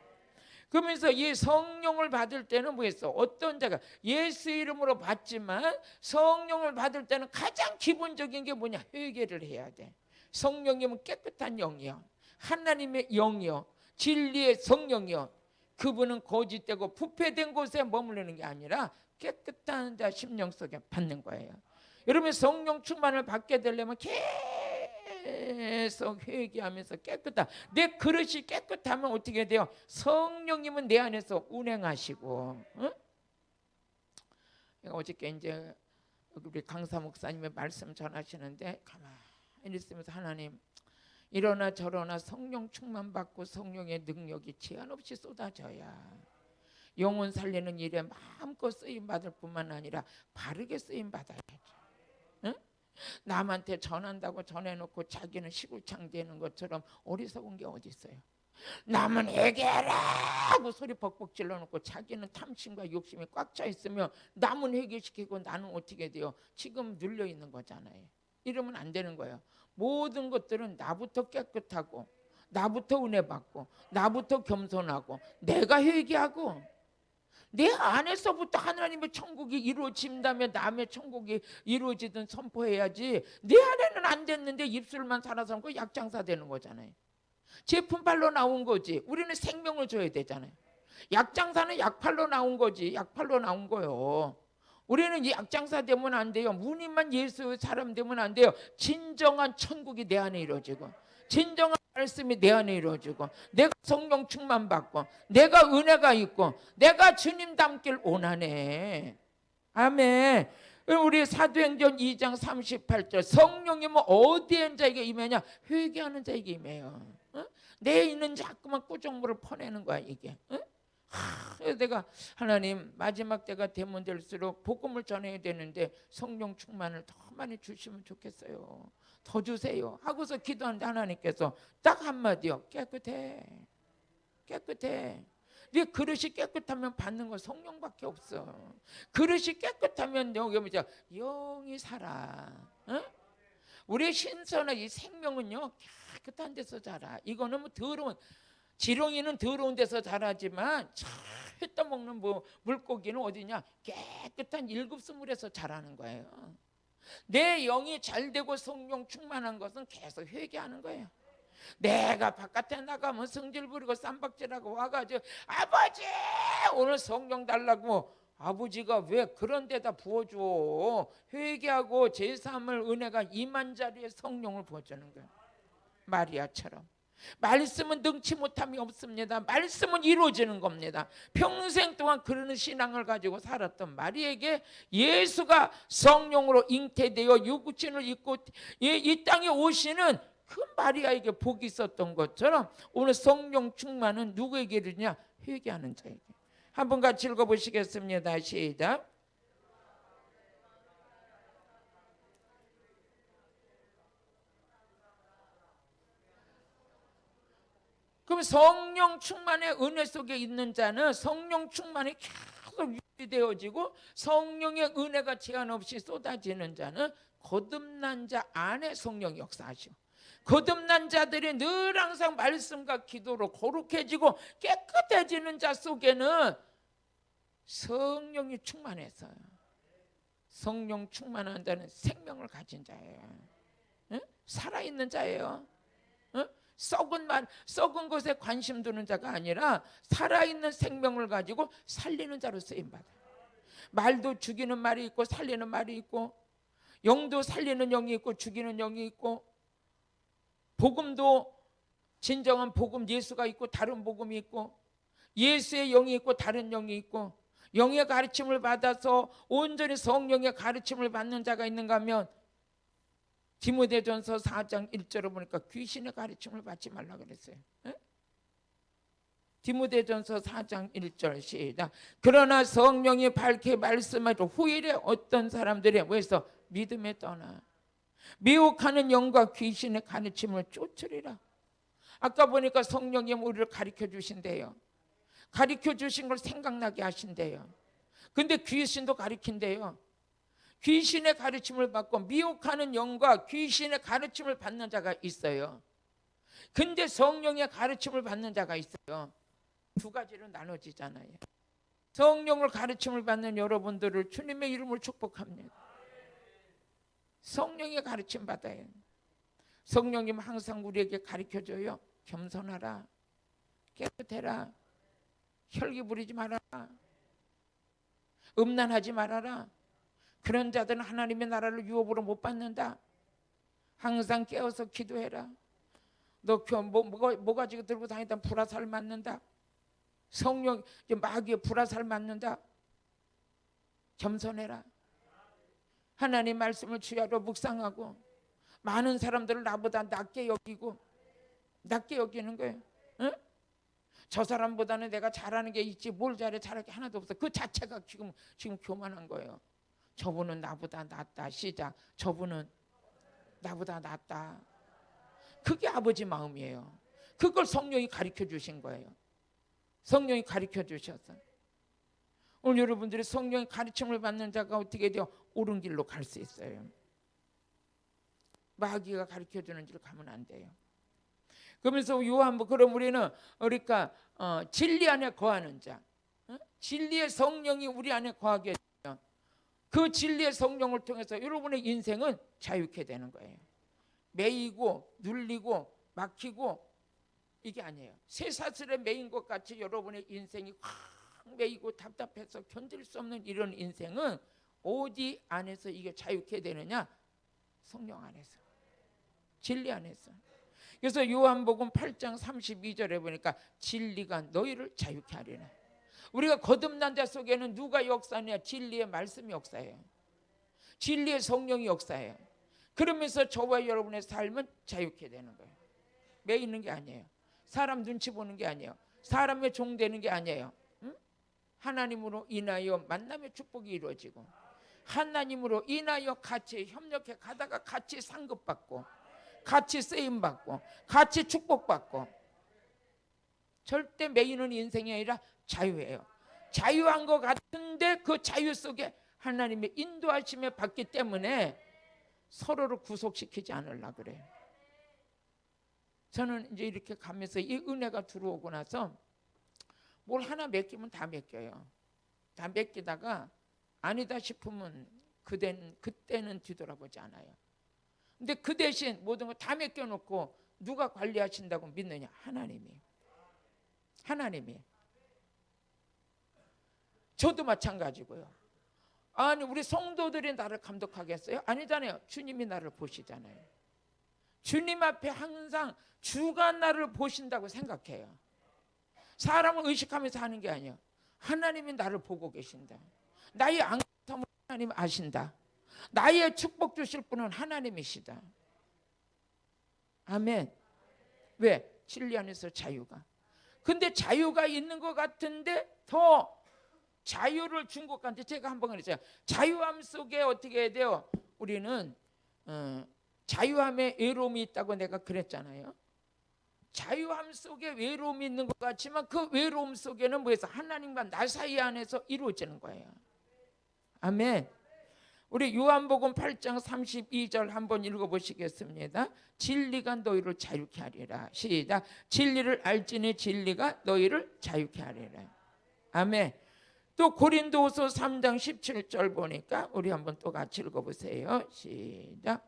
그러면서 이 성령을 받을 때는 뭐겠어? 어떤 자가 예수 이름으로 받지만 성령을 받을 때는 가장 기본적인 게 뭐냐? 회개를 해야 돼. 성령님은 깨끗한 영이요, 하나님의 영이요, 진리의 성령이요. 그분은 거짓되고 부패된 곳에 머무르는 게 아니라 깨끗한 자 심령 속에 받는 거예요. 여러분 성령 충만을 받게 되려면 계속 회개하면서 깨끗한, 내 그릇이 깨끗하면 어떻게 돼요? 성령님은 내 안에서 운행하시고. 응? 어저께 이제 우리 강사 목사님의 말씀 전하시는데 가만히 있으면서 하나님 이러나 저러나 성령 충만 받고 성령의 능력이 제한 없이 쏟아져야 영혼 살리는 일에 마음껏 쓰임 받을 뿐만 아니라 바르게 쓰임 받아야지. 응? 남한테 전한다고 전해놓고 자기는 시구창 되는 것처럼 어리석은 게 어디 있어요? 남은 회개하라 하고 소리 벅벅 질러놓고 자기는 탐심과 욕심이 꽉 차 있으면 남은 회개시키고 나는 어떻게 돼요? 지금 눌려 있는 거잖아요. 이러면 안 되는 거예요. 모든 것들은 나부터 깨끗하고, 나부터 은혜 받고, 나부터 겸손하고, 내가 회개하고, 내 안에서부터 하나님의 천국이 이루어진다면 남의 천국이 이루어지든 선포해야지. 내 안에는 안 됐는데 입술만 살아서 약장사 되는 거잖아요. 제품 팔로 나온 거지. 우리는 생명을 줘야 되잖아요. 약장사는 약팔로 나온 거지. 약팔로 나온 거요. 우리는 이 약장사 되면 안 돼요. 무늬만 예수의 사람 되면 안 돼요. 진정한 천국이 내 안에 이루어지고, 진정한 말씀이 내 안에 이루어지고, 내가 성령 충만 받고, 내가 은혜가 있고, 내가 주님 닮길 원하네. 아멘. 우리 사도행전 2장 38절 성령님은 어디에 있는 자에게 임하냐? 회개하는 자에게 임해요. 내에 있는 자꾸만 꾸정물을 퍼내는 거야 이게. 그래서 내가 하나님 마지막 때가 되면 될수록 복음을 전해야 되는데 성령 충만을 더 많이 주시면 좋겠어요. 더 주세요 하고서 기도하는데 하나님께서 딱 한마디요. 깨끗해. 깨끗해. 네 그릇이 깨끗하면 받는 건 성령밖에 없어. 그릇이 깨끗하면 여기 보자 영이 살아. 응? 우리의 신선한 이 생명은요 깨끗한 데서 자라. 이거는 뭐 더러운, 지렁이는 더러운 데서 자라지만 회 떠먹는 뭐 물고기는 어디냐? 깨끗한 일급수물에서 자라는 거예요. 내 영이 잘 되고 성령 충만한 것은 계속 회개하는 거예요. 내가 바깥에 나가면 성질 부리고 쌈박질하고 와가지고 아버지 오늘 성령 달라고, 아버지가 왜 그런 데다 부어줘? 회개하고 제사함을 은혜가 임한 자리에 성령을 부어주는 거예요. 마리아처럼. 말씀은 능치 못함이 없습니다. 말씀은 이루어지는 겁니다. 평생 동안 그런 신앙을 가지고 살았던 마리에게 예수가 성령으로 잉태되어 육신을 입고 이 땅에 오시는 그 마리아에게 복이 있었던 것처럼 오늘 성령 충만은 누구에게 이르냐? 회개하는 자에게. 한번 같이 읽어보시겠습니다. 시작. 그럼 성령 충만의 은혜 속에 있는 자는 성령 충만이 계속 유지되어지고 성령의 은혜가 제한 없이 쏟아지는 자는 거듭난 자 안에 성령이 역사하시고, 거듭난 자들이 늘 항상 말씀과 기도로 거룩해지고 깨끗해지는 자 속에는 성령이 충만해서요. 성령 충만한 자는 생명을 가진 자예요. 응? 살아있는 자예요. 응? 썩은 것에 관심 두는 자가 아니라 살아있는 생명을 가지고 살리는 자로 쓰임받아요. 말도 죽이는 말이 있고 살리는 말이 있고, 영도 살리는 영이 있고 죽이는 영이 있고, 복음도 진정한 복음 예수가 있고 다른 복음이 있고, 예수의 영이 있고 다른 영이 있고, 영의 가르침을 받아서 온전히 성령의 가르침을 받는 자가 있는가 하면 디모데전서 4장 1절을 보니까 귀신의 가르침을 받지 말라 그랬어요. 에? 디모데전서 4장 1절 시작. 그러나 성령이 밝게 말씀하여 후일에 어떤 사람들이 왜서 믿음에 떠나 미혹하는 영과 귀신의 가르침을 쫓으리라. 아까 보니까 성령이 우리를 가르쳐 주신대요. 가르쳐 주신 걸 생각나게 하신대요. 근데 귀신도 가르친대요. 귀신의 가르침을 받고 미혹하는 영과 귀신의 가르침을 받는 자가 있어요. 근데 성령의 가르침을 받는 자가 있어요. 두 가지로 나눠지잖아요. 성령을 가르침을 받는 여러분들을 주님의 이름으로 축복합니다. 성령의 가르침 받아요. 성령님 항상 우리에게 가르쳐줘요. 겸손하라, 깨끗해라, 혈기 부리지 말아라, 음란하지 말아라. 그런 자들은 하나님의 나라를 유업으로 못 받는다. 항상 깨어서 기도해라. 너 뭐가지고 들고 다니다 불화살 맞는다. 성령 마귀의 불화살 맞는다. 겸손해라. 하나님 말씀을 주야로 묵상하고, 많은 사람들을 나보다 낮게 여기는 거예요. 응? 저 사람보다는 내가 잘하는 게 있지 뭘 잘해, 잘할 게 하나도 없어. 그 자체가 지금 교만한 거예요. 저분은 나보다 낫다. 시작. 저분은 나보다 낫다. 그게 아버지 마음이에요. 그걸 성령이 가르쳐 주신 거예요. 성령이 가르쳐 주셔서 오늘 여러분들이 성령의 가르침을 받는 자가 어떻게 돼요? 옳은 길로 갈 수 있어요. 마귀가 가르쳐 주는 길로 가면 안 돼요. 그러면서 그럼 우리는 그러니까 진리 안에 거하는 자, 진리의 성령이 우리 안에 거하게 되면 그 진리의 성령을 통해서 여러분의 인생은 자유케 되는 거예요. 매이고 눌리고 막히고 이게 아니에요. 쇠사슬에 매인 것 같이 여러분의 인생이 확 매이고 답답해서 견딜 수 없는 이런 인생은 어디 안에서 이게 자유케 되느냐? 성령 안에서, 진리 안에서. 그래서 요한복음 8장 32절에 보니까 진리가 너희를 자유케 하리라. 우리가 거듭난 자 속에는 누가 역사하냐? 진리의 말씀이 역사해요. 진리의 성령이 역사해요. 그러면서 저와 여러분의 삶은 자유케 되는 거예요. 매이는 게 아니에요. 사람 눈치 보는 게 아니에요. 사람의 종 되는 게 아니에요. 응? 하나님으로 인하여 만남의 축복이 이루어지고, 하나님으로 인하여 같이 협력해 가다가 같이 상급받고, 같이 쓰임받고, 같이 축복받고. 절대 매이는 인생이 아니라 자유예요. 자유한 것 같은데 그 자유 속에 하나님의 인도하심에 받기 때문에 서로를 구속시키지 않으려고 그래요. 저는 이제 이렇게 가면서 이 은혜가 들어오고 나서 뭘 하나 맡기면 다 맡겨요. 다 맡기다가 아니다 싶으면 그때는 뒤돌아보지 않아요. 근데 그 대신 모든 걸 다 맡겨놓고 누가 관리하신다고 믿느냐? 하나님이. 저도 마찬가지고요. 아니 우리 성도들이 나를 감독하겠어요? 아니잖아요. 주님이 나를 보시잖아요. 주님 앞에 항상 주가 나를 보신다고 생각해요. 사람을 의식하면서 하는 게 아니에요. 하나님이 나를 보고 계신다. 나의 안타까움을 하나님 아신다. 나의 축복 주실 분은 하나님이시다. 아멘. 왜? 진리 안에서 자유가. 근데 자유가 있는 것 같은데 더 자유를 준 것 같은데, 제가 한번 그랬어요. 자유함 속에 어떻게 해야 돼요? 우리는 자유함에 외로움이 있다고 내가 그랬잖아요. 자유함 속에 외로움이 있는 것 같지만 그 외로움 속에는 뭐에서 하나님과 나 사이 안에서 이루어지는 거예요. 아멘. 우리 요한복음 8장 32절 한번 읽어보시겠습니다. 진리가 너희를 자유케 하리라. 시작. 진리를 알지니 진리가 너희를 자유케 하리라. 아멘. 또 고린도후서 3장 17절 보니까 우리 한번 또 같이 읽어보세요. 시작.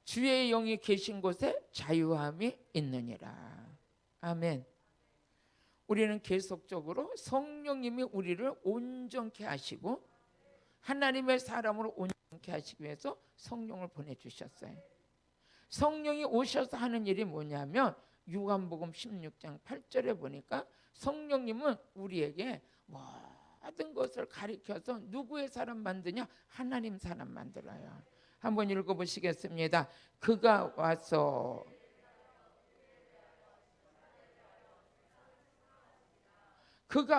주의 영이 계신 곳에 자유함이 있느니라. 아멘. 우리는 계속적으로 성령님이 우리를 온전케 하시고 하나님의 사람으로 온전케 하시기 위해서 성령을 보내주셨어요. 성령이 오셔서 하는 일이 뭐냐면 요한복음 16장 8절에 보니까 성령님은 우리에게 모든 것을 가리켜서 누구의 사람 만드냐? 하나님 사람 만들어요. 한번 읽어보시겠습니다. 그가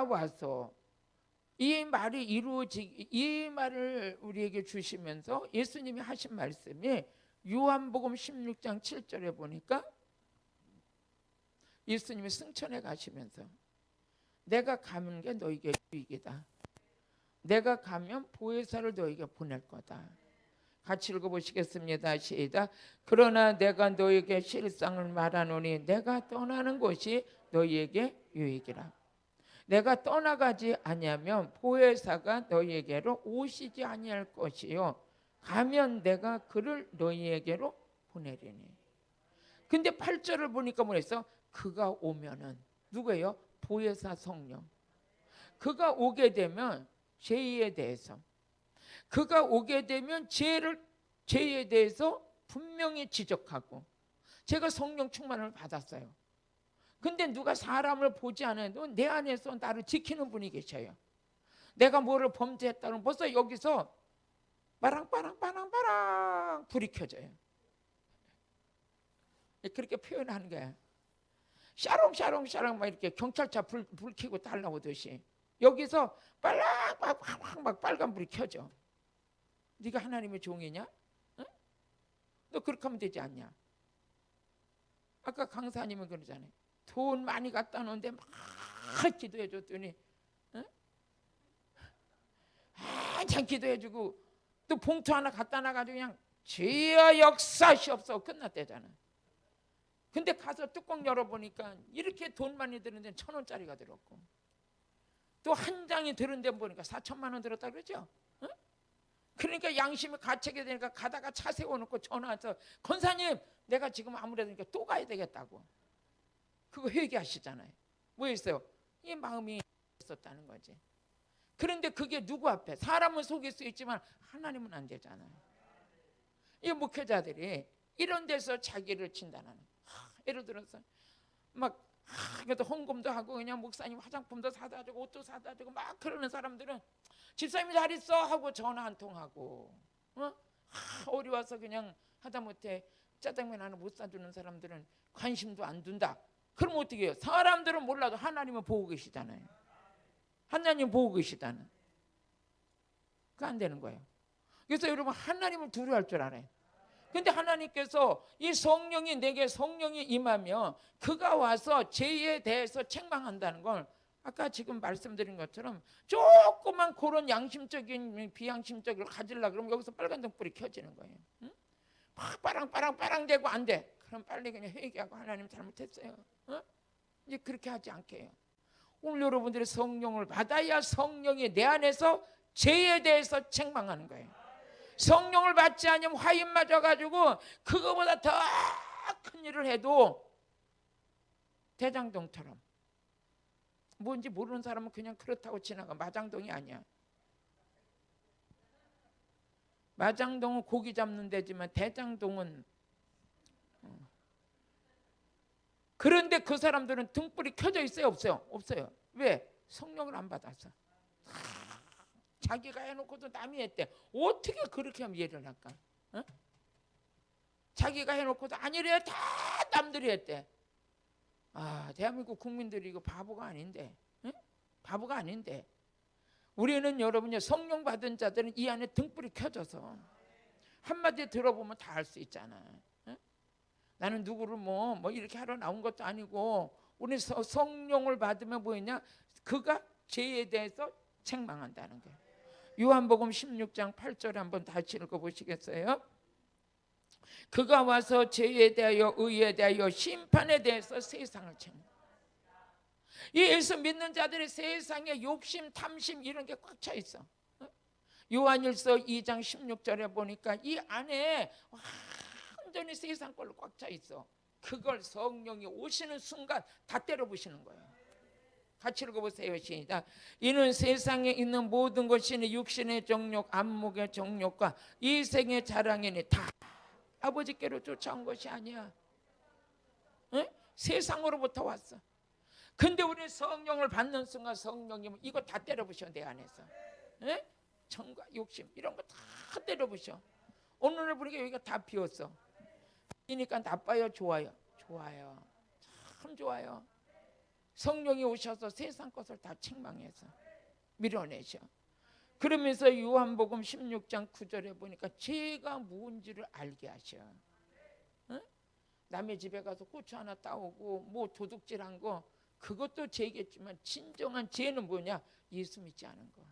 와서 이 말이 이 말을 우리에게 주시면서 예수님이 하신 말씀이 요한복음 16장 7절에 보니까 예수님이 승천해 가시면서 내가 가는 게 너에게 유익이다. 내가 가면 보혜사를 너에게 보낼 거다. 같이 읽어보시겠습니다. 시작. 그러나 내가 너에게 실상을 말하노니 내가 떠나는 것이 너희에게 유익이라. 내가 떠나가지 아니하면 보혜사가 너희에게로 오시지 아니할 것이요 가면 내가 그를 너희에게로 보내리니. 근데 8절을 보니까 뭐랬어? 그가 오면은 누구예요? 보혜사 성령. 그가 오게 되면 죄에 대해서, 그가 오게 되면 죄에 대해서 분명히 지적하고. 제가 성령 충만을 받았어요. 근데 누가 사람을 보지 않아도 내 안에서 나를 지키는 분이 계셔요. 내가 뭐를 범죄했다면 벌써 여기서 빠랑빠랑빠랑빠랑 불이 켜져요. 그렇게 표현하는 거야. 샤롱샤롱샤롱 막 이렇게 경찰차 불 켜고 달라오듯이 여기서 막 빨간 불이 켜져. 네가 하나님의 종이냐? 응? 너 그렇게 하면 되지 않냐? 아까 강사님은 그러잖아요. 돈 많이 갖다 놓은데 막 기도해 줬더니 응? 한참 기도해 주고 또 봉투 하나 갖다 놔가지고 그냥 주여 역사시옵소서 끝났대잖아. 근데 가서 뚜껑 열어보니까 이렇게 돈 많이 드는데 1,000원짜리가 들었고 또 한 장이 들은 데 보니까 4천만 원 들었다 그러죠. 응? 그러니까 양심이 가책이 되니까 가다가 차 세워놓고 전화해서 권사님 내가 지금 아무래도 또 가야 되겠다고. 그거 회개하시잖아요. 뭐 있어요? 이 마음이 있었다는 거지. 그런데 그게 누구 앞에? 사람은 속일 수 있지만 하나님은 안 되잖아요. 이 목회자들이 이런 데서 자기를 진단하는. 예를 들어서 막 그래도 헌금도 하고 그냥 목사님 화장품도 사다 주고 옷도 사다 주고 막 그러는 사람들은 집사님이 잘 있어 하고 전화 한 통 하고 어려워서 그냥 하다못해 짜장면 하나 못 사주는 사람들은 관심도 안 둔다. 그럼 어떻게 해요? 사람들은 몰라도 하나님은 보고 계시잖아요. 하나님 보고 계시다는. 그거 안 되는 거예요. 그래서 여러분 하나님을 두려워할 줄 알아요. 근데 하나님께서 이 성령이 내게 성령이 임하면 그가 와서 죄에 대해서 책망한다는 걸 아까 지금 말씀드린 것처럼 조그만 그런 양심적인 비양심적인 걸 가지려고 그러면 여기서 빨간 등불이 켜지는 거예요. 응? 막 빠랑빠랑 대고 안 돼. 그럼 빨리 그냥 회개하고 하나님 잘못했어요. 응? 이제 그렇게 하지 않게 해요. 오늘 여러분들이 성령을 받아야 성령이 내 안에서 죄에 대해서 책망하는 거예요. 성령을 받지 않으면 화인 맞아가지고 그거보다 더 큰 일을 해도 대장동처럼 뭔지 모르는 사람은 그냥 그렇다고 지나가. 마장동이 아니야. 마장동은 고기 잡는 데지만 대장동은 그런데 그 사람들은 등불이 켜져 있어요? 없어요? 없어요. 왜? 성령을 안 받아서. 자기가 해놓고도 남이 했대. 어떻게 그렇게 하면 이해를 할까? 어? 자기가 해놓고도 아니래. 다 남들이 했대. 대한민국 국민들이 이거 바보가 아닌데, 응? 바보가 아닌데 우리는 여러분요, 성령 받은 자들은 이 안에 등불이 켜져서 한마디 들어보면 다 알 수 있잖아. 응? 나는 누구를 뭐 이렇게 하러 나온 것도 아니고, 우리 성령을 받으면 뭐였냐? 그가 죄에 대해서 책망한다는 거예요. 요한복음 16장 8절에 한번 다시 읽어보시겠어요? 그가 와서 죄에 대하여 의에 대하여 심판에 대해서 세상을 책망. 이 예수 믿는 자들의 세상에 욕심, 탐심 이런 게 꽉 차 있어. 요한일서 2장 16절에 보니까 이 안에 완전히 세상 걸로 꽉 차 있어. 그걸 성령이 오시는 순간 다 때려 부시는 거예요. 같이 읽어보세요. 시작. 이는 세상에 있는 모든 것이 육신의 정욕, 안목의 정욕과 이생의 자랑이니 다 아버지께로 쫓아온 것이 아니야. 응? 세상으로부터 왔어. 근데 우리 성령을 받는 순간 성령님은 이거 다 때려부셔. 내 안에서 응? 정과 욕심 이런 거 다 때려부셔. 오늘 보니까 여기가 다 비었어. 그러니까 나빠요, 좋아요? 좋아요. 참 좋아요. 성령이 오셔서 세상 것을 다 책망해서 밀어내셔. 그러면서 요한복음 16장 9절에 보니까 죄가 무엇인지를 알게 하셔. 응? 남의 집에 가서 고추 하나 따오고 뭐 도둑질한 거 그것도 죄겠지만 진정한 죄는 뭐냐? 예수 믿지 않은 거.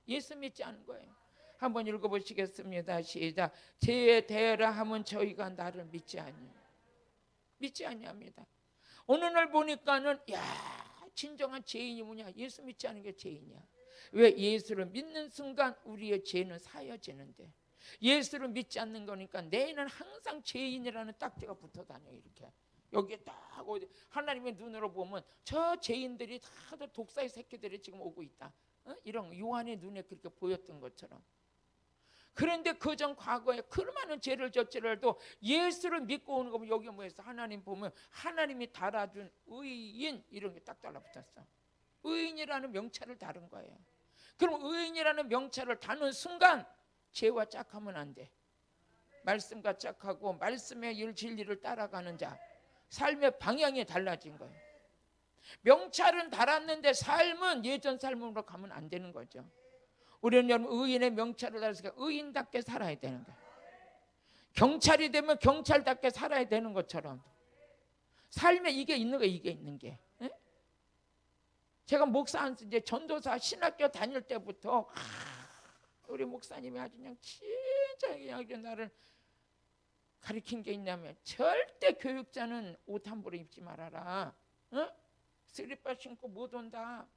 예수 믿지 않은 거예요. 한번 읽어보시겠습니다. 시작. 죄에 대하라 하면 저희가 나를 믿지 아니합니다. 어느 날 보니까는 진정한 죄인이 뭐냐? 예수 믿지 않은 게 죄인이야. 왜? 예수를 믿는 순간 우리의 죄는 사여지는데, 예수를 믿지 않는 거니까 내는 항상 죄인이라는 딱지가 붙어 다녀. 이렇게 여기에 딱 어디 하나님의 눈으로 보면 저 죄인들이 다들 독사의 새끼들이 지금 오고 있다. 이런 요한의 눈에 그렇게 보였던 것처럼. 그런데 그전 과거에 그 많은 죄를 졌지라도 예수를 믿고 오는 거면 여기 뭐였어? 하나님 보면 하나님이 달아준 의인 이런 게 딱 달라붙었어. 의인이라는 명찰을 다룬 거예요. 그럼 의인이라는 명찰을 다는 순간 죄와 짝하면 안 돼. 말씀과 짝하고 말씀의 일 진리를 따라가는 자, 삶의 방향이 달라진 거예요. 명찰은 달았는데 삶은 예전 삶으로 가면 안 되는 거죠. 우리는 여러분 의인의 명찰을 달았으니까 의인답게 살아야 되는 거예요. 경찰이 되면 경찰답게 살아야 되는 것처럼 삶에 이게 있는 거예요. 이게 있는 게. 제가 목사 이제 전도사 신학교 다닐 때부터 우리 목사님이 아주 그냥 진짜 그냥 나를 가르친 게 있냐면 절대 교육자는 옷 함부로 입지 말아라. 슬리퍼 신고 못 온다.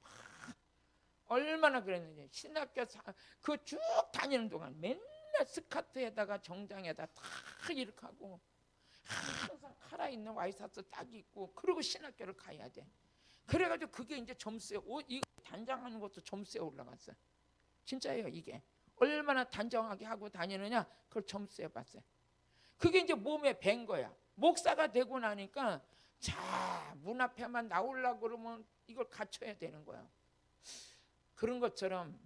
얼마나 그랬는지. 신학교 그 쭉 다니는 동안 맨날 스커트에다가 정장에다 다 이렇게 하고 항상 살아있는 와이셔츠 딱 입고 그리고 신학교를 가야 돼. 그래가지고 그게 이제 점수에 이 단장하는 것도 점수에 올라갔어. 진짜예요. 이게 얼마나 단정하게 하고 다니느냐 그걸 점수에 봤어요. 그게 이제 몸에 밴 거야. 목사가 되고 나니까 자, 문 앞에만 나오려고 그러면 이걸 갖춰야 되는 거야. 그런 것처럼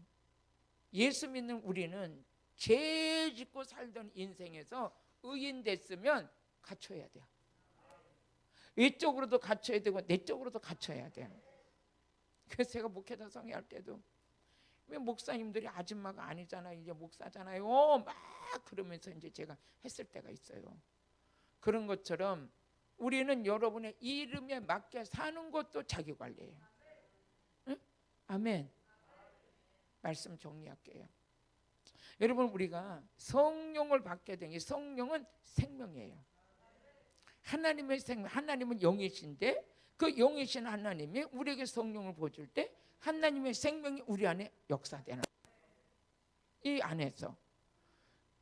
예수 믿는 우리는 죄 짓고 살던 인생에서 의인 됐으면 갖춰야 돼요. 외적으로도 갖춰야 되고 내적으로도 갖춰야 돼요. 그래서 제가 목회자 성회할 때도 왜 목사님들이 아줌마가 아니잖아요. 이제 목사잖아요. 막 그러면서 이제 제가 했을 때가 있어요. 그런 것처럼 우리는 여러분의 이름에 맞게 사는 것도 자기 관리예요. 응? 아멘. 말씀 정리할게요. 여러분 우리가 성령을 받게 된 이 성령은 생명이에요. 하나님의 생명, 하나님은 영이신데 그 영이신 하나님이 우리에게 성령을 보여줄 때 하나님의 생명이 우리 안에 역사되는 이 안에서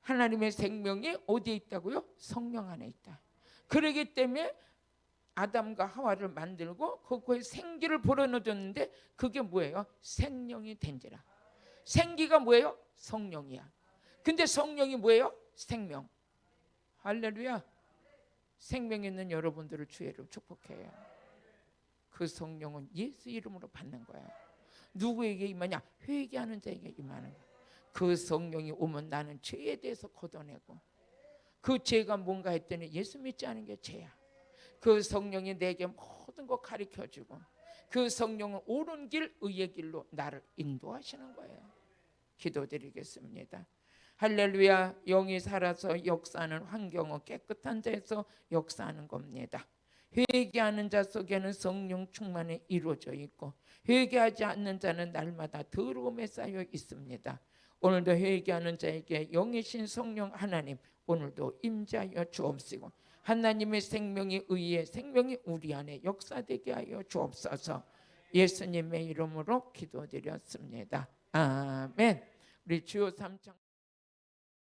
하나님의 생명이 어디에 있다고요? 성령 안에 있다. 그러기 때문에 아담과 하와를 만들고 그거에 생기를 불어넣어줬는데 그게 뭐예요? 생명이 된지라. 생기가 뭐예요? 성령이야. 근데 성령이 뭐예요? 생명. 할렐루야. 생명 있는 여러분들을 주의로 축복해요. 그 성령은 예수 이름으로 받는 거예요. 누구에게 임하냐? 회개하는 자에게 임하는 거예요. 그 성령이 오면 나는 죄에 대해서 걷어내고 그 죄가 뭔가 했더니 예수 믿지 않은 게 죄야. 그 성령이 내게 모든 거 가르쳐주고 그 성령은 옳은 길, 의의 길로 나를 인도하시는 거예요. 기도드리겠습니다. 할렐루야. 영이 살아서 역사하는 환경은 깨끗한 데서 역사하는 겁니다. 회개하는 자 속에는 성령 충만이 이루어져 있고, 회개하지 않는 자는 날마다 더러움에 쌓여 있습니다. 오늘도 회개하는 자에게 영이신 성령 하나님 오늘도 임재하여 주옵시고, 하나님의 생명이, 의의 생명이 우리 안에 역사되게 하여 주옵소서. 예수님의 이름으로 기도드렸습니다. 아멘. 우리 주요 3장